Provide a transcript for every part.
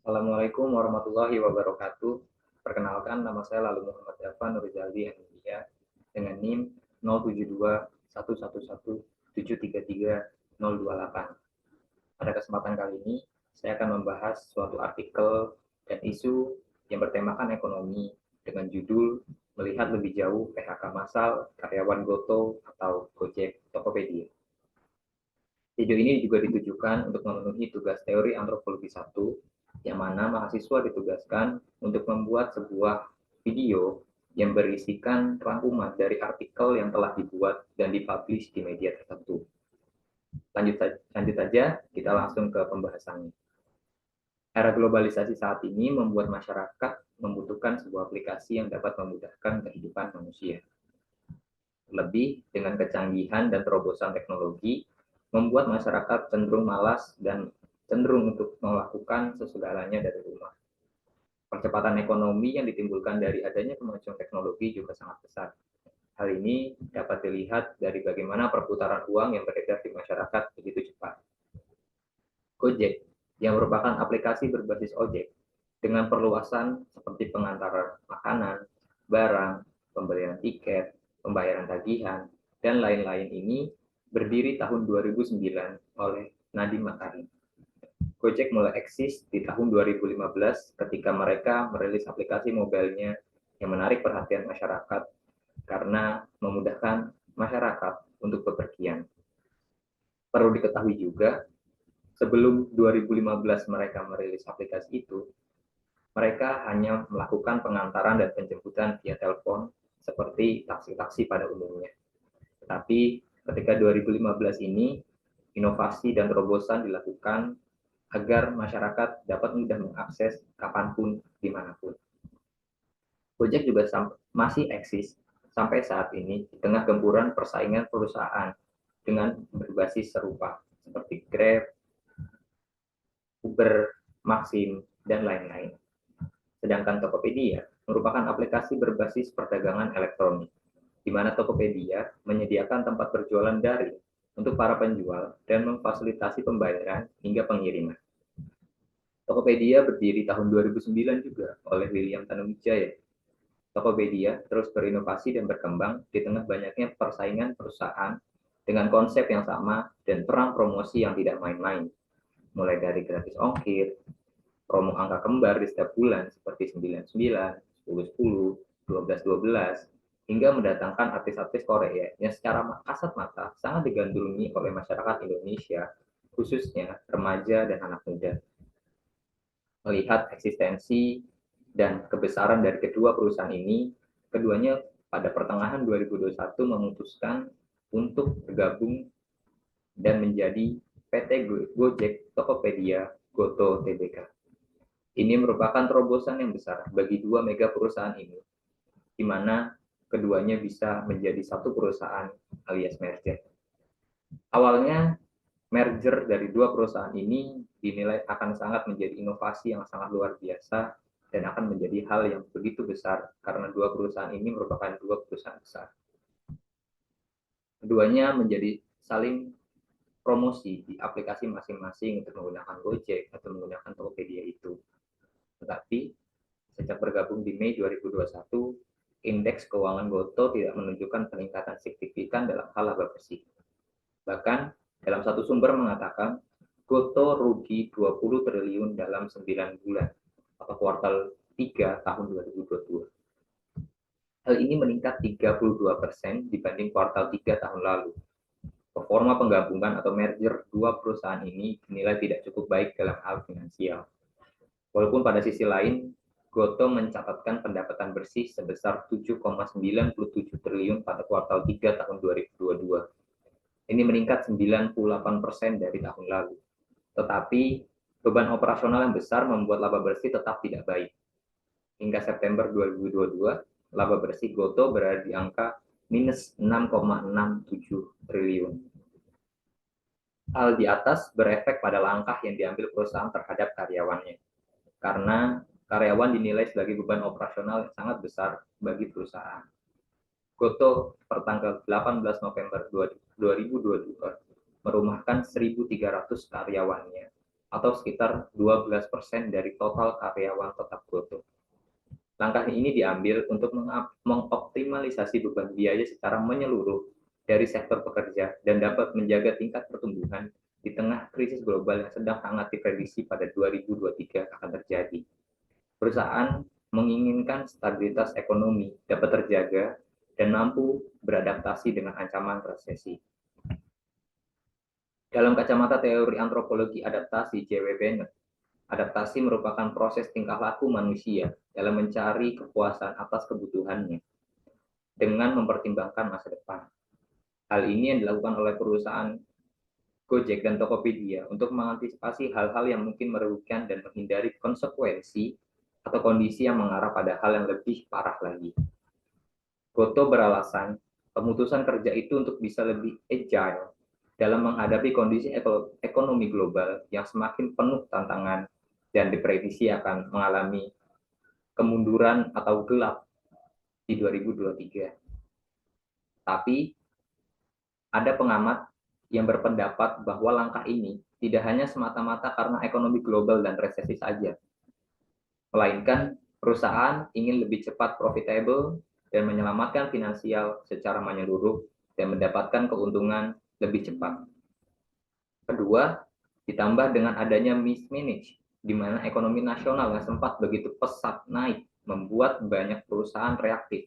Assalamualaikum warahmatullahi wabarakatuh. Perkenalkan, nama saya Lalu Muhammad Dafan Nurizaldi India dengan NIM 072111733028. Pada kesempatan kali ini, saya akan membahas suatu artikel dan isu yang bertemakan ekonomi dengan judul Melihat Lebih Jauh PHK Massal Karyawan Goto atau Gojek Tokopedia. Video ini juga ditujukan untuk memenuhi tugas teori antropologi 1, yang mana mahasiswa ditugaskan untuk membuat sebuah video yang berisikan rangkuman dari artikel yang telah dibuat dan dipublish di media tertentu. Lanjut saja, kita langsung ke pembahasannya. Era globalisasi saat ini membuat masyarakat membutuhkan sebuah aplikasi yang dapat memudahkan kehidupan manusia. Lebih dengan kecanggihan dan terobosan teknologi, membuat masyarakat cenderung malas dan cenderung untuk melakukan segalanya dari rumah. Percepatan ekonomi yang ditimbulkan dari adanya kemajuan teknologi juga sangat besar. Hal ini dapat dilihat dari bagaimana perputaran uang yang beredar di masyarakat begitu cepat. Gojek, yang merupakan aplikasi berbasis ojek, dengan perluasan seperti pengantaran makanan, barang, pembelian tiket, pembayaran tagihan, dan lain-lain ini berdiri tahun 2009 oleh Nadiem Makarim. Gojek mulai eksis di tahun 2015 ketika mereka merilis aplikasi mobilenya yang menarik perhatian masyarakat karena memudahkan masyarakat untuk bepergian. Perlu diketahui juga, sebelum 2015 mereka merilis aplikasi itu, mereka hanya melakukan pengantaran dan penjemputan via telepon seperti taksi-taksi pada umumnya. Tetapi ketika 2015 ini, inovasi dan terobosan dilakukan agar masyarakat dapat mudah mengakses kapanpun, dimanapun. Gojek juga masih eksis sampai saat ini di tengah gempuran persaingan perusahaan dengan berbasis serupa seperti Grab, Uber, Maxim, dan lain-lain. Sedangkan Tokopedia merupakan aplikasi berbasis perdagangan elektronik, di mana Tokopedia menyediakan tempat berjualan daring untuk para penjual dan memfasilitasi pembayaran hingga pengiriman. Tokopedia berdiri tahun 2009 juga oleh William Tanuwijaya. Tokopedia terus berinovasi dan berkembang di tengah banyaknya persaingan perusahaan dengan konsep yang sama dan perang promosi yang tidak main-main. Mulai dari gratis ongkir, promo angka kembar di setiap bulan seperti 99, 10-10, 12-12, hingga mendatangkan artis-artis Korea yang secara kasat mata sangat digandrungi oleh masyarakat Indonesia, khususnya remaja dan anak muda. Melihat eksistensi dan kebesaran dari kedua perusahaan ini, keduanya pada pertengahan 2021 memutuskan untuk bergabung dan menjadi PT Gojek Tokopedia Goto Tbk. Ini merupakan terobosan yang besar bagi dua mega perusahaan ini, di mana keduanya bisa menjadi satu perusahaan alias merger. Awalnya merger dari dua perusahaan ini dinilai akan sangat menjadi inovasi yang sangat luar biasa dan akan menjadi hal yang begitu besar karena dua perusahaan ini merupakan dua perusahaan besar. Keduanya menjadi saling promosi di aplikasi masing-masing untuk menggunakan Gojek atau menggunakan Tokopedia itu. Tetapi sejak bergabung di Mei 2021, indeks keuangan Goto tidak menunjukkan peningkatan signifikan dalam hal laba bersih. Bahkan dalam satu sumber mengatakan Goto rugi 20 triliun dalam 9 bulan atau kuartal 3 tahun 2022. Hal ini meningkat 32% dibanding kuartal 3 tahun lalu. Performa penggabungan atau merger dua perusahaan ini dinilai tidak cukup baik dalam hal finansial. Walaupun pada sisi lain, Goto mencatatkan pendapatan bersih sebesar 7,97 triliun pada kuartal 3 tahun 2022. Ini meningkat 98% dari tahun lalu. Tetapi beban operasional yang besar membuat laba bersih tetap tidak baik. Hingga September 2022, laba bersih Goto berada di angka minus 6,67 triliun. Hal di atas berefek pada langkah yang diambil perusahaan terhadap karyawannya, karena karyawan dinilai sebagai beban operasional yang sangat besar bagi perusahaan. Goto per tanggal 18 November 2022 merumahkan 1.300 karyawannya atau sekitar 12% dari total karyawan tetap Gotoh. Langkah ini diambil untuk mengoptimalisasi beban biaya secara menyeluruh dari sektor pekerja dan dapat menjaga tingkat pertumbuhan di tengah krisis global yang sedang sangat diprediksi pada 2023 akan terjadi. Perusahaan menginginkan stabilitas ekonomi dapat terjaga dan mampu beradaptasi dengan ancaman resesi. Dalam kacamata teori antropologi adaptasi J.W. Bennett, adaptasi merupakan proses tingkah laku manusia dalam mencari kepuasan atas kebutuhannya dengan mempertimbangkan masa depan. Hal ini yang dilakukan oleh perusahaan Gojek dan Tokopedia untuk mengantisipasi hal-hal yang mungkin merugikan dan menghindari konsekuensi atau kondisi yang mengarah pada hal yang lebih parah lagi. Gotoh beralasan pemutusan kerja itu untuk bisa lebih agile dalam menghadapi kondisi ekonomi global yang semakin penuh tantangan dan diprediksi akan mengalami kemunduran atau gelap di 2023. Tapi ada pengamat yang berpendapat bahwa langkah ini tidak hanya semata-mata karena ekonomi global dan resesi saja, melainkan perusahaan ingin lebih cepat profitable dan menyelamatkan finansial secara menyeluruh dan mendapatkan keuntungan lebih cepat. Kedua, ditambah dengan adanya mismanage, di mana ekonomi nasional yang sempat begitu pesat naik, membuat banyak perusahaan reaktif,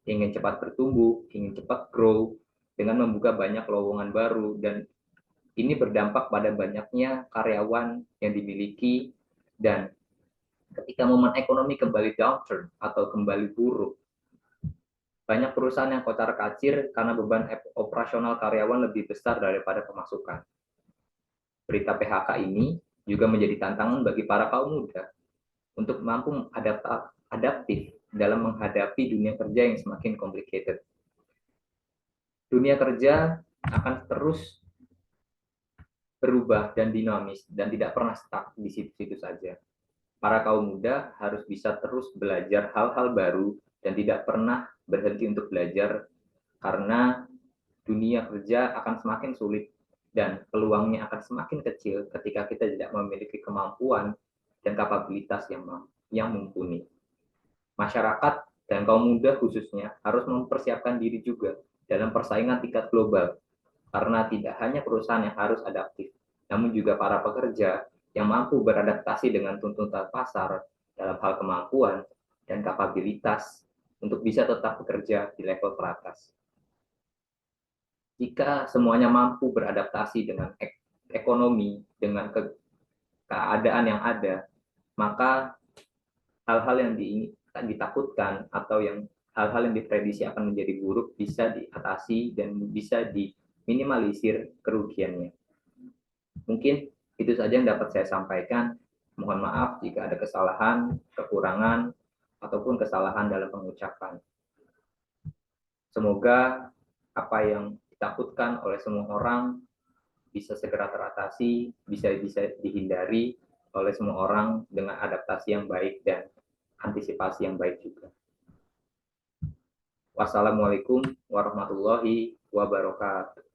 ingin cepat bertumbuh, ingin cepat grow, dengan membuka banyak lowongan baru, dan ini berdampak pada banyaknya karyawan yang dimiliki, dan ketika momen ekonomi kembali downturn atau kembali buruk, banyak perusahaan yang kocar-kacir karena beban operasional karyawan lebih besar daripada pemasukan. Berita PHK ini juga menjadi tantangan bagi para kaum muda untuk mampu adaptif dalam menghadapi dunia kerja yang semakin complicated. Dunia kerja akan terus berubah dan dinamis dan tidak pernah stuck di situ-situ saja. Para kaum muda harus bisa terus belajar hal-hal baru dan tidak pernah berhenti untuk belajar karena dunia kerja akan semakin sulit dan peluangnya akan semakin kecil ketika kita tidak memiliki kemampuan dan kapabilitas yang mumpuni. Masyarakat dan kaum muda khususnya harus mempersiapkan diri juga dalam persaingan tingkat global, karena tidak hanya perusahaan yang harus adaptif, namun juga para pekerja yang mampu beradaptasi dengan tuntutan pasar dalam hal kemampuan dan kapabilitas untuk bisa tetap bekerja di level teratas. Jika semuanya mampu beradaptasi dengan ekonomi, dengan keadaan yang ada, maka hal-hal yang ditakutkan atau hal-hal yang diprediksi akan menjadi buruk bisa diatasi dan bisa diminimalisir kerugiannya. Mungkin itu saja yang dapat saya sampaikan. Mohon maaf jika ada kesalahan, kekurangan, ataupun kesalahan dalam pengucapan. Semoga apa yang ditakutkan oleh semua orang bisa segera teratasi, bisa dihindari oleh semua orang dengan adaptasi yang baik dan antisipasi yang baik juga. Wassalamualaikum warahmatullahi wabarakatuh.